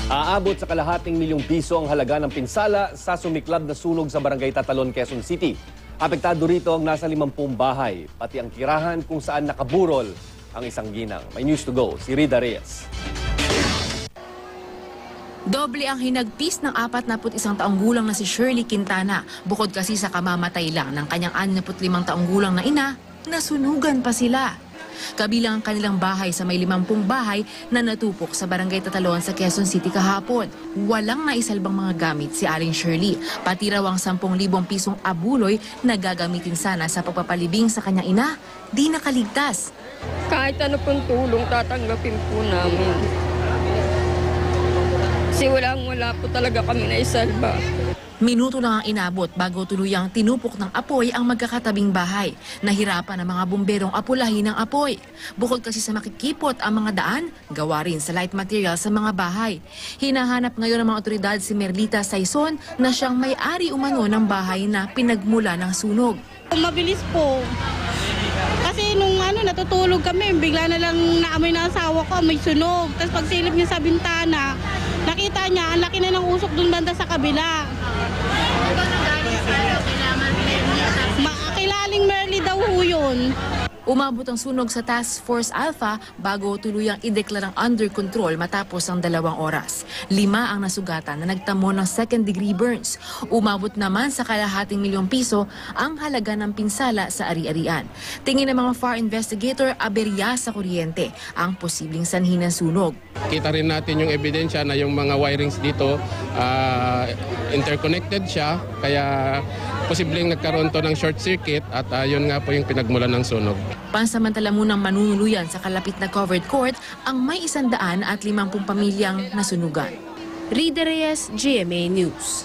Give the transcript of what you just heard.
Aabot sa kalahating milyong piso ang halaga ng pinsala sa sumiklab na sunog sa Barangay Tatalon, Quezon City. Apektado rito ang nasa 50 bahay, pati ang tirahan kung saan nakaburol ang isang ginang. May news to go, si Rida Reyes. Doble ang hinagpis ng 41 taong gulang na si Shirley Quintana. Bukod kasi sa kamamatay lang ng kanyang 65 taong gulang na ina, nasunugan pa sila. Kabilang ang kanilang bahay sa may 50 bahay na natupok sa Barangay Tatalon sa Quezon City kahapon. Walang naisalbang mga gamit si Aling Shirley. Pati raw ang 10,000 pisong abuloy na gagamitin sana sa pagpapalibing sa kanyang ina, di nakaligtas. Kahit ano pong tulong tatanggapin po namin. Kasi wala po talaga kami naisalba. Minuto lang ang inabot bago tuluyang tinupok ng apoy ang magkakatabing bahay. Nahirapan ang mga bumberong apulahin ng apoy. Bukod kasi sa makikipot ang mga daan, gawa rin sa light material sa mga bahay. Hinahanap ngayon ng mga otoridad si Merlita Saison na siyang may-ari umano ng bahay na pinagmula ng sunog. Mabilis po. Kasi nung natutulog kami, bigla na lang naamoy na asawa ko, may sunog. Tapos pagsilip niya sa bintana, nakita niya, ang laki na ng usok dun banda sa kabila. Kilaling Merly daw ho yun. Umabot ang sunog sa Task Force Alpha bago tuluyang ideklarang under control matapos ang 2 oras. 5 ang nasugatan na nagtamo ng second-degree burns. Umabot naman sa kalahating milyong piso ang halaga ng pinsala sa ari-arian. Tingin ng mga fire investigator, aberya sa kuryente ang posibleng sanhi ng sunog. Kita rin natin yung ebidensya na yung mga wirings dito interconnected siya, kaya posibleng nagkaroon to ng short circuit at yun nga po yung pinagmulan ng sunog. Pansamantala munang manunuluyan sa kalapit na covered court ang may 150 pamilyang nasunugan. Rida Reyes, GMA News.